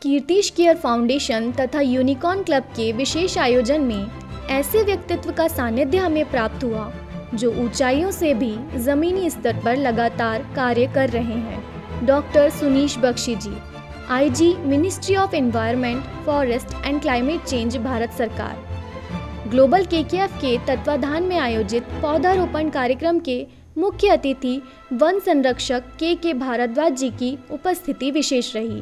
Kirtish care foundation तथा unicorn club के विशेष आयोजन में ऐसे व्यक्तित्व का सानिध्य हमें प्राप्त हुआ जो ऊंचाइयों से भी जमीनी स्तर पर लगातार कार्य कर रहे हैं। Doctor Sunish Bakshi ji, IG, ministry of environment, forest and climate change, Bharat सरकार। ग्लोबल केकेएफ के तत्वाधान में आयोजित पौधारोपण कार्यक्रम के मुख्य अतिथि वन संरक्षक के भारद्वाज जी की उपस्थिति विशेष रही।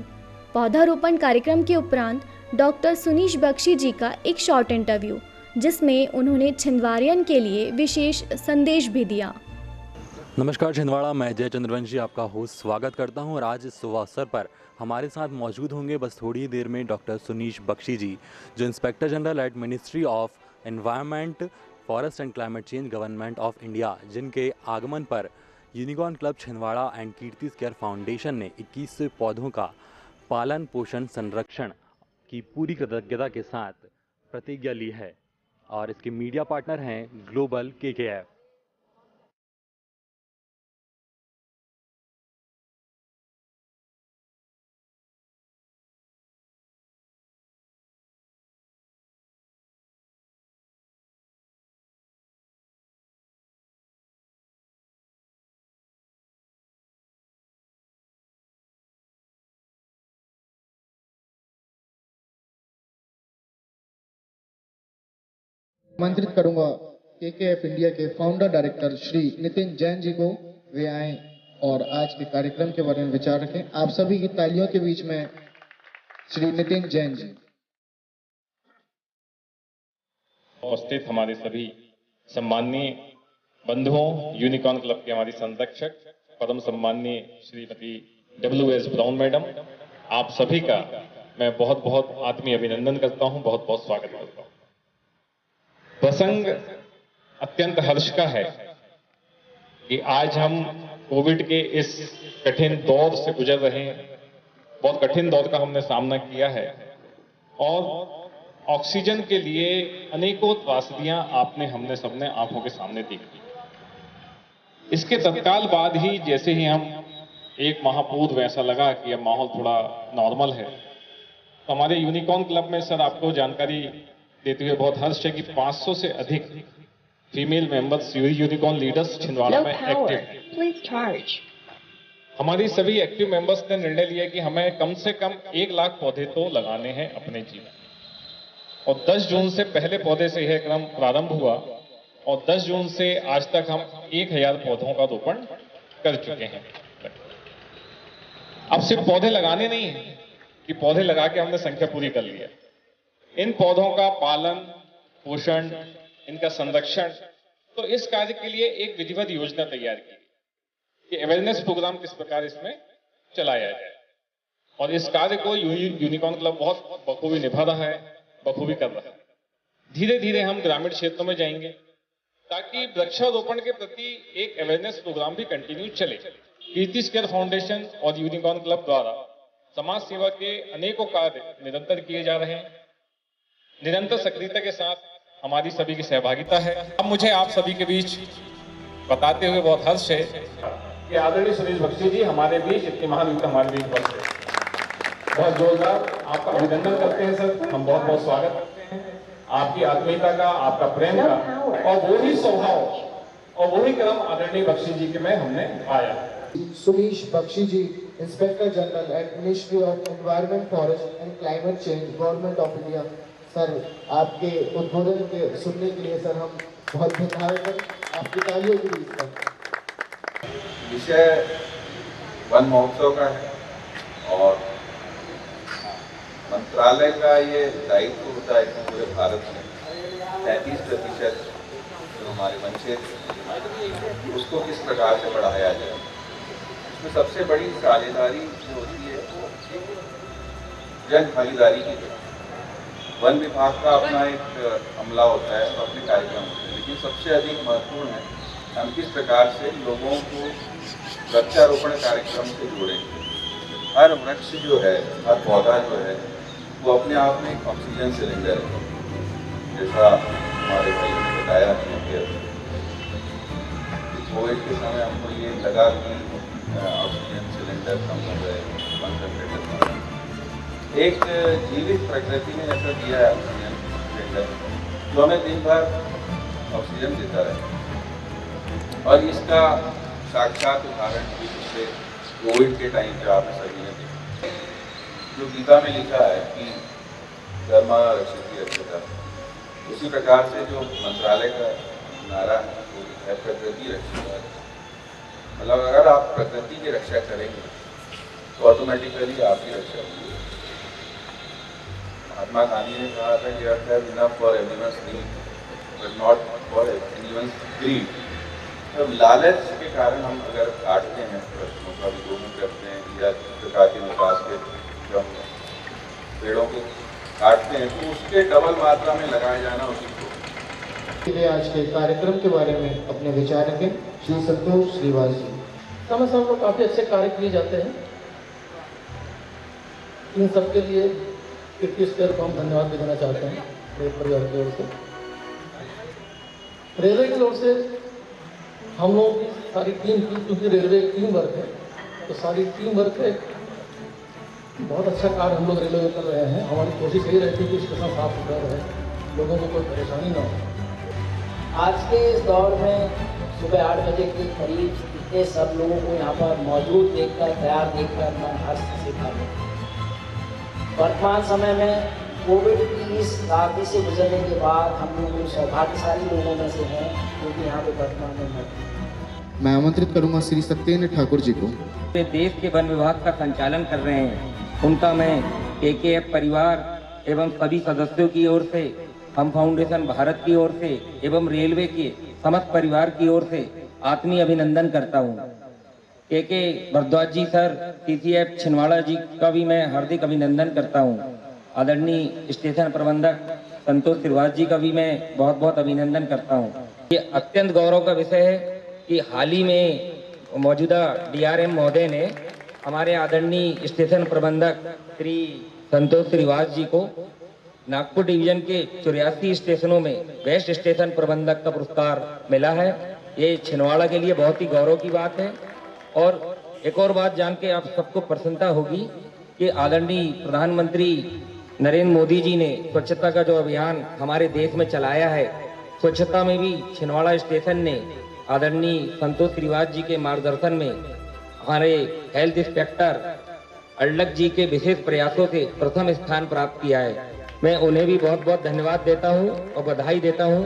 पौधारोपण कार्यक्रम के उपरांत डॉक्टर सुनीश बख्शी जी का एक शॉर्ट इंटरव्यू, जिसमें उन्होंने छिंदवाड़ियन के लिए विशेष संदेश भी दिया। नमस्कार छिंदवाड़ा, मैं जय चंद्रवंशी आपका होस्ट स्वागत करता हूं और आज इस शुभ अवसर पर हमारे साथ मौजूद होंगे बस थोड़ी ही देर में डॉक्टर सुनीश बख्शी जी, जो inspector general at ministry of environment, forest and climate change, government of India, जिनके आगमन पर unicorn club Chhindwara and Kirtish care foundation ने 21 पौधों का पालन पोषण संरक्षण की पूरी कृतज्ञता के साथ प्रतिज्ञा ली है और इसके मीडिया पार्टनर हैं ग्लोबल केकेएफ। आमंत्रित करूंगा केकेएफ इंडिया के फाउंडर डायरेक्टर श्री नितिन जैन जी को, वे आए और आज के कार्यक्रम के बारे में विचार रखें। आप सभी की तालियों के बीच में श्री नितिन जैन जी। उपस्थित हमारे सभी सम्माननीय बंधुओं, यूनिकॉर्न क्लब के हमारी संरक्षक परम सम्माननीय श्रीमती WS ब्राउन मैडम, आप सभी का मैं बहुत बहुत आत्मीय अभिनंदन करता हूं, बहुत बहुत स्वागत करता हूं। प्रसंग अत्यंत हर्ष का है कि आज हम कोविड के इस कठिन दौर से गुजर रहे हैं। बहुत कठिन दौर का हमने सामना किया है और ऑक्सीजन के लिए अनेकों त्रासदियां हमने सबने आंखों के सामने देखी। इसके तत्काल बाद ही जैसे ही हम एक माह पूर्व ऐसा लगा कि अब माहौल थोड़ा नॉर्मल है, तो हमारे यूनिकॉर्न क्लब में सर आपको जानकारी देते हुए बहुत हर्ष है कि 500 से अधिक female members unicorn leaders Chhindwara में एक्टिव हैं। हमारी सभी एक्टिव मेंबर्स ने निर्णय लिया कि हमें कम से कम 1 लाख पौधे तो लगाने हैं अपने जीवन, और 10 जून से पहले पौधे से यह क्रम प्रारंभ हुआ और 10 जून से आज तक हम 1000 पौधों का रोपण कर चुके हैं। अब सिर्फ पौधे लगाने नहीं है कि पौधे लगा के हमने संख्या पूरी कर लिया। इन पौधों का पालन पोषण, इनका संरक्षण, तो इस कार्य के लिए एक विधिवत योजना तैयार की कि अवेयरनेस प्रोग्राम किस प्रकार इसमें चलाया जाए, और इस कार्य को यूनिकॉर्न क्लब बहुत बखूबी निभा रहा है, बखूबी कर रहा है। धीरे धीरे हम ग्रामीण क्षेत्रों में जाएंगे ताकि वृक्षारोपण के प्रति एक अवेयरनेस प्रोग्राम भी कंटिन्यू चले। कीर्तिश केयर फाउंडेशन और यूनिकॉर्न क्लब द्वारा समाज सेवा के अनेकों कार्य निरंतर किए जा रहे हैं। निरंतर सक्रियता के साथ हमारी सभी की सहभागिता है। अब मुझे आप सभी के बीच बताते हुए बहुत हर्ष है कि आदरणीय सुनीश बख्शी जी हमारे बीच, इतनी महान युक्त हमारे बीच बख्शे। बहुत जोरदार आपका अभिनंदन करते हैं सर, हम बहुत बहुत स्वागत करते हैं आपकी आत्मीयता का, आपका प्रेम का, और वही स्वभाव और वही कर्म आदरणीय बख्शी जी के में हमने पाया। Sunish Bakshi ji, inspector general at ministry of environment, forest and climate change, government of India. Sir, आपके उद्बोधन के सुनने के लिए सर हम बहुत धन्यवाद हैं, आपकी तालियों के बीच में। विषय वन महोत्सव का है और मंत्रालय का ये दायित्व होता है कि पूरे भारत में 33% जो हमारे वन क्षेत्र उसको किस प्रकार से बढ़ाया जाए। उसमें सबसे बड़ी साझेदारी जो होती है वो जन भागीदारी की है। वन विभाग का अपना एक अमला होता है, तो अपने कार्यक्रम होते हैं, लेकिन सबसे अधिक महत्वपूर्ण है हम किस प्रकार से लोगों को वृक्षारोपण कार्यक्रम से जोड़ेंगे। हर वृक्ष जो है, हर पौधा जो है, वो अपने आप में एक ऑक्सीजन सिलेंडर है, जैसा हमारे भाइयों ने बताया कि कोविड के समय हमको ये लगा कि ऑक्सीजन सिलेंडर कम हो गए, कंसंट्रेटर कम, एक जीवित प्रकृति ने ऐसा दिया है ऑक्सीजन सिलेंडर, जो हमें दिन भर ऑक्सीजन देता रहे। और इसका साक्षात उदाहरण भी पिछले कोविड के टाइम पे आपने सभी ने देखा, जो गीता में लिखा है कि धर्मा रक्षति रक्षता, उसी प्रकार से जो मंत्रालय का नारा है प्रकृति रक्षिता। मतलब अगर आप प्रकृति की रक्षा करेंगे तो ऑटोमेटिकली आपकी रक्षा होगी। महात्मा गांधी ने कहा था कि earth has enough for everyone's need but not for anyone's greed. तो लालच के कारण हम अगर काटते हैं प्रश्नों का विरोध करते हैं या प्रकार के विकास के जब पेड़ों को काटते हैं तो उसके डबल मात्रा में लगाया जाना उचित होगा। आज के कार्यक्रम के बारे में अपने विचार रखें श्री संतोष श्रीवास जी। समय समय पर काफ़ी अच्छे कार्य किए जाते हैं। इन सबके लिए किस स्तर को हम धन्यवाद भी देना चाहते हैं रेल परिवार की ओर से। रेलवे की ओर से हम लोग की सारी टीम की, क्योंकि रेलवे टीम वर्क है तो सारी टीम वर्क है, बहुत अच्छा कार्य हम लोग रेलवे में कर रहे हैं। हमारी कोशिश यही रहती है कि स्टेशन साफ सुथरा रहे, लोगों को कोई परेशानी ना हो। आज के इस दौर में सुबह 8 बजे के करीब इतने सब लोगों को यहाँ पर मौजूद देखकर, तैयार देखकर मन हर्ष से भर गया। वर्तमान समय में कोविड की इस रात्रि से गुजरने के बाद हम लोग सौभाग्यशाली लोगों में से हैं क्योंकि यहाँ पे वर्तमान में मौजूद। मैं आमंत्रित करूंगा श्री सत्येंद्र ठाकुर जी को। वे देश के वन विभाग का संचालन कर रहे हैं, उनका मैं KKF परिवार एवं सभी सदस्यों की ओर से, हम फाउंडेशन भारत की ओर से एवं रेलवे के समस्त परिवार की ओर से आत्मीय अभिनंदन करता हूँ। KK भरद्वाज जी सर, TCF छिंदवाड़ा जी का भी मैं हार्दिक अभिनंदन करता हूँ। आदरणीय स्टेशन प्रबंधक संतोष श्रीवास जी का भी मैं बहुत बहुत अभिनंदन करता हूँ। ये अत्यंत गौरव का विषय है कि हाल ही में मौजूदा DRM महोदय ने हमारे आदरणीय स्टेशन प्रबंधक श्री संतोष श्रीवास जी को नागपुर डिवीजन के 84 स्टेशनों में बेस्ट स्टेशन प्रबंधक का पुरस्कार मिला है। ये छिंदवाड़ा के लिए बहुत ही गौरव की बात है। और एक और बात जान के आप सबको प्रसन्नता होगी कि आदरणीय प्रधानमंत्री नरेंद्र मोदी जी ने स्वच्छता का जो अभियान हमारे देश में चलाया है, स्वच्छता में भी छिंदवाड़ा स्टेशन ने आदरणीय संतोष श्रीवास जी के मार्गदर्शन में हमारे हेल्थ इंस्पेक्टर अल्लक जी के विशेष प्रयासों से प्रथम स्थान प्राप्त किया है। मैं उन्हें भी बहुत बहुत धन्यवाद देता हूं और बधाई देता हूं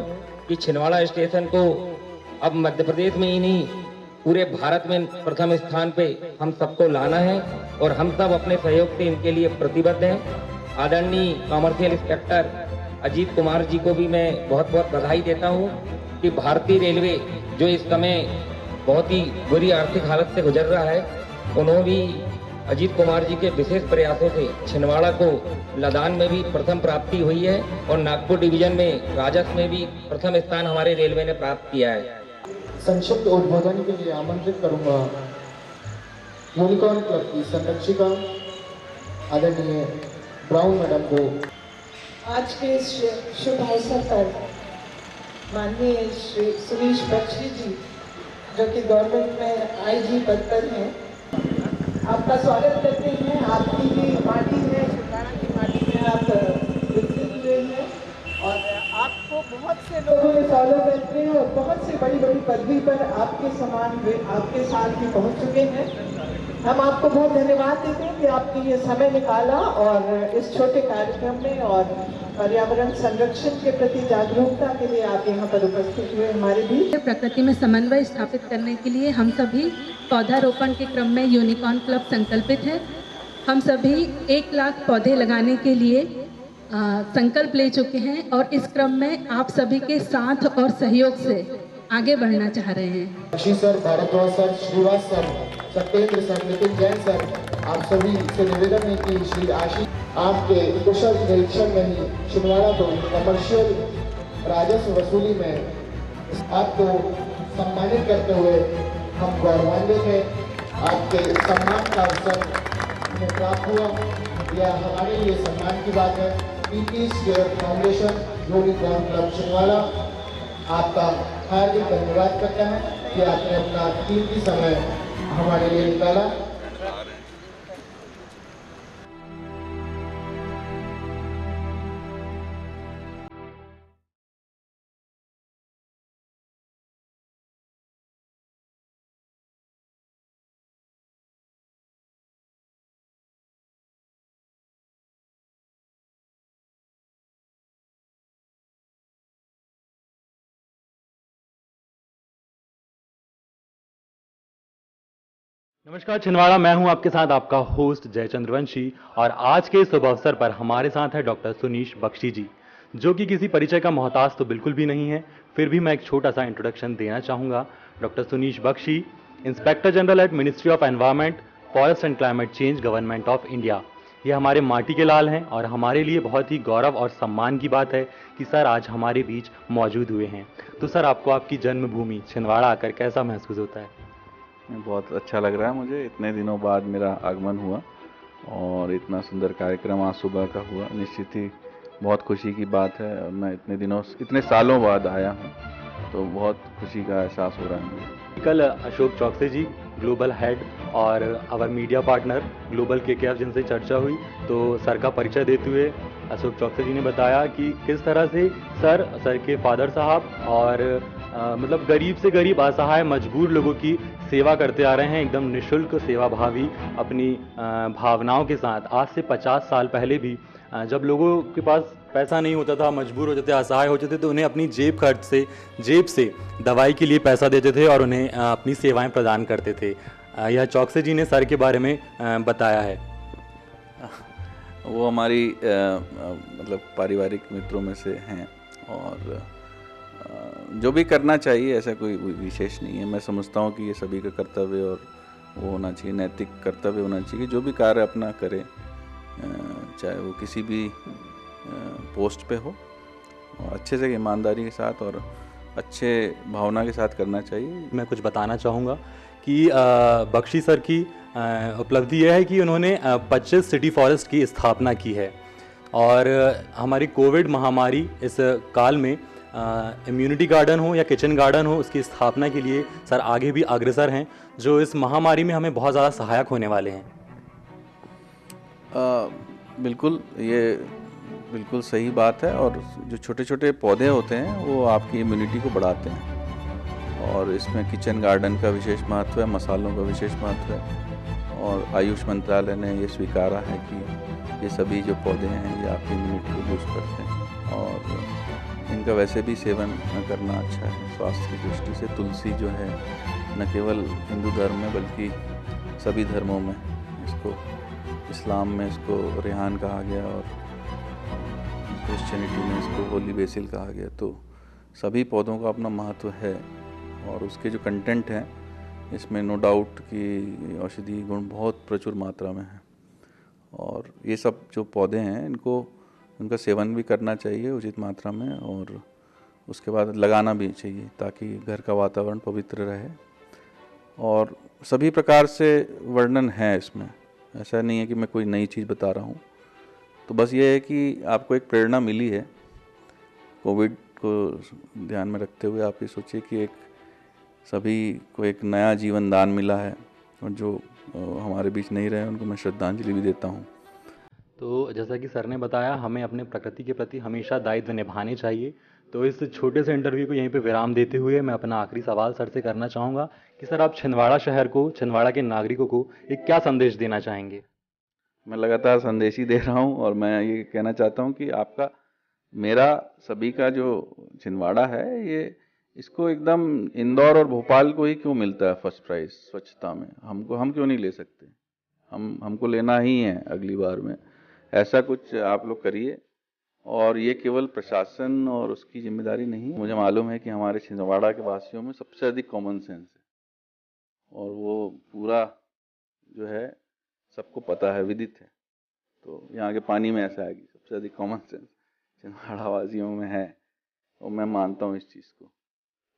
कि छिंदवाड़ा स्टेशन को अब मध्य प्रदेश में ही नहीं पूरे भारत में प्रथम स्थान पे हम सबको लाना है और हम सब अपने सहयोग से इनके लिए प्रतिबद्ध हैं। आदरणीय कॉमर्शियल इंस्पेक्टर अजीत कुमार जी को भी मैं बहुत बहुत बधाई देता हूं कि भारतीय रेलवे जो इस समय बहुत ही बुरी आर्थिक हालत से गुजर रहा है, उन्होंने भी अजीत कुमार जी के विशेष प्रयासों से छिंदवाड़ा को लदान में भी प्रथम प्राप्ति हुई है और नागपुर डिवीजन में राजस्व में भी प्रथम स्थान हमारे रेलवे ने प्राप्त किया है। संक्षिप्त उद्बोधन के लिए आमंत्रित करूंगा यूनिकॉर्न क्लब की संरक्षिका आदरणीय ब्राउन मैडम को। आज के इस शुभ अवसर पर माननीय श्री सुनीश बख्शी जी, जो कि गवर्नमेंट में IG पद पर हैं, आपका स्वागत करते हैं। आपकी ही माटी है, छिंदवाड़ा की माटी में आप विकसित हुए हैं और आपको बहुत से लोगों ने फॉलो करते हैं और बहुत से बड़ी बड़ी पदवी पर आपके समान आपके साथ ही पहुंच चुके हैं। हम आपको बहुत धन्यवाद देते हैं कि आपने ये समय निकाला और इस छोटे कार्यक्रम में और पर्यावरण संरक्षण के प्रति जागरूकता के लिए आप यहाँ पर उपस्थित हुए हमारे बीच। प्रकृति में समन्वय स्थापित करने के लिए हम सभी पौधारोपण के क्रम में यूनिकॉर्न क्लब संकल्पित है। हम सभी 1 लाख पौधे लगाने के लिए संकल्प ले चुके हैं और इस क्रम में आप सभी के साथ और सहयोग से आगे बढ़ना चाह रहे हैं। Bakshi sir, Bharadwaj sir, Shrivas sir, Satyendra sir, Nitin Jain sir, आप सभी से निवेदन है कि श्री आशीष आपके कुशल निरीक्षण में ही छिंदवाड़ा को कमर्शियल राजस्व वसूली में आपको सम्मानित करते हुए हम गौरवान्वित हैं। आपके सम्मान का अवसर हमें प्राप्त हुआ, यह हमारे लिए सम्मान की बात है। PPs care foundation unicorn club Chhindwara आपका हार्दिक धन्यवाद करता है कि आपने अपना कीमती समय हमारे लिए निकाला। नमस्कार छिंदवाड़ा, मैं हूं आपके साथ आपका होस्ट जय चंद्रवंशी और आज के शुभ अवसर पर हमारे साथ है डॉक्टर सुनीश बख्शी जी, जो कि किसी परिचय का मोहताज तो बिल्कुल भी नहीं है। फिर भी मैं एक छोटा सा इंट्रोडक्शन देना चाहूँगा। Doctor Sunish Bakshi, inspector general at ministry of environment, forest and climate change, government of India. ये हमारे माटी के लाल हैं और हमारे लिए बहुत ही गौरव और सम्मान की बात है कि सर आज हमारे बीच मौजूद हुए हैं। तो सर, आपको आपकी जन्मभूमि छिंदवाड़ा आकर कैसा महसूस होता है? बहुत अच्छा लग रहा है मुझे, इतने दिनों बाद मेरा आगमन हुआ और इतना सुंदर कार्यक्रम आज सुबह का हुआ। निश्चित ही बहुत खुशी की बात है और मैं इतने सालों बाद आया हूँ, तो बहुत खुशी का एहसास हो रहा है मुझे। कल अशोक चौकसे जी, ग्लोबल हेड और आवर मीडिया पार्टनर ग्लोबल केकेएफ, जिनसे चर्चा हुई, तो सर का परिचय देते हुए अशोक चौकसे जी ने बताया कि किस तरह से सर के फादर साहब और मतलब गरीब से गरीब, असहाय, मजबूर लोगों की सेवा करते आ रहे हैं, एकदम निशुल्क, सेवाभावी, अपनी भावनाओं के साथ। आज से 50 साल पहले भी जब लोगों के पास पैसा नहीं होता था, मजबूर होते थे, असहाय होते थे, तो उन्हें अपनी जेब से दवाई के लिए पैसा देते थे और उन्हें अपनी सेवाएं प्रदान करते थे। यह चौकसे जी ने सर के बारे में बताया है। वो हमारी मतलब पारिवारिक मित्रों में से हैं और जो भी करना चाहिए ऐसा कोई विशेष नहीं है। मैं समझता हूँ कि ये सभी का कर्तव्य और वो होना चाहिए, नैतिक कर्तव्य होना चाहिए कि जो भी कार्य अपना करे, चाहे वो किसी भी पोस्ट पे हो, और अच्छे से, ईमानदारी के साथ और अच्छे भावना के साथ करना चाहिए। मैं कुछ बताना चाहूँगा कि बख्शी सर की उपलब्धि यह है कि उन्होंने 25 सिटी फॉरेस्ट की स्थापना की है और हमारी कोविड महामारी इस काल में इम्यूनिटी गार्डन हो या किचन गार्डन हो, उसकी स्थापना के लिए सर आगे भी अग्रसर हैं, जो इस महामारी में हमें बहुत ज़्यादा सहायक होने वाले हैं। बिल्कुल, ये बिल्कुल सही बात है। और जो छोटे छोटे पौधे होते हैं वो आपकी इम्यूनिटी को बढ़ाते हैं और इसमें किचन गार्डन का विशेष महत्व है, मसालों का विशेष महत्व है और आयुष मंत्रालय ने ये स्वीकारा है कि ये सभी जो पौधे हैं ये आपकी इम्यूनिटी को बूस्ट करते हैं और इनका वैसे भी सेवन करना अच्छा है स्वास्थ्य की दृष्टि से। तुलसी जो है न केवल हिंदू धर्म में बल्कि सभी धर्मों में, इसको इस्लाम में इसको रेहान कहा गया और क्रिश्चियनिटी में इसको होली बेसिल कहा गया। तो सभी पौधों का अपना महत्व है और उसके जो कंटेंट हैं इसमें नो डाउट कि औषधीय गुण बहुत प्रचुर मात्रा में है और ये सब जो पौधे हैं इनका सेवन भी करना चाहिए उचित मात्रा में और उसके बाद लगाना भी चाहिए ताकि घर का वातावरण पवित्र रहे। और सभी प्रकार से वर्णन है इसमें, ऐसा नहीं है कि मैं कोई नई चीज़ बता रहा हूँ। तो बस ये है कि आपको एक प्रेरणा मिली है कोविड को ध्यान में रखते हुए। आप ये सोचिए कि सभी को एक नया जीवन दान मिला है और जो हमारे बीच नहीं रहे उनको मैं श्रद्धांजलि भी देता हूँ। तो जैसा कि सर ने बताया, हमें अपने प्रकृति के प्रति हमेशा दायित्व निभाने चाहिए। तो इस छोटे से इंटरव्यू को यहीं पे विराम देते हुए मैं अपना आखिरी सवाल सर से करना चाहूँगा कि सर, आप छिंदवाड़ा शहर को, छिंदवाड़ा के नागरिकों को एक क्या संदेश देना चाहेंगे? मैं लगातार संदेश ही दे रहा हूँ और मैं ये कहना चाहता हूँ कि आपका, मेरा, सभी का जो छिंदवाड़ा है ये, इसको एकदम इंदौर और भोपाल को ही क्यों मिलता है फर्स्ट प्राइज स्वच्छता में? हम क्यों नहीं ले सकते? हमको लेना ही है अगली बार में। ऐसा कुछ आप लोग करिए और ये केवल प्रशासन और उसकी जिम्मेदारी नहीं, मुझे मालूम है कि हमारे छिंदवाड़ा के वासियों में सबसे अधिक कॉमन सेंस है और वो पूरा जो है सबको पता है, विदित है। तो यहाँ के पानी में ऐसा है कि सबसे अधिक कॉमन सेंस छिंदवाड़ा वासियों में है और मैं मानता हूँ इस चीज़ को।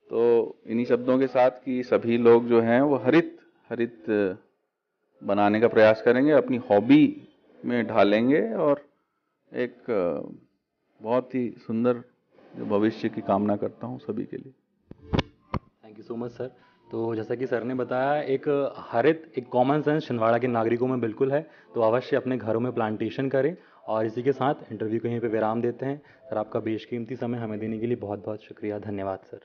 तो इन्हीं शब्दों के साथ कि सभी लोग जो हैं वो हरित बनाने का प्रयास करेंगे, अपनी हॉबी में ढालेंगे और एक बहुत ही सुंदर भविष्य की कामना करता हूँ सभी के लिए। Thank you so much sir. तो जैसा कि सर ने बताया, एक कॉमन सेंस छिंदवाड़ा के नागरिकों में बिल्कुल है, तो अवश्य अपने घरों में प्लांटेशन करें। और इसी के साथ इंटरव्यू को यहीं पे विराम देते हैं। सर, आपका बेशकीमती समय हमें देने के लिए बहुत बहुत शुक्रिया, धन्यवाद सर।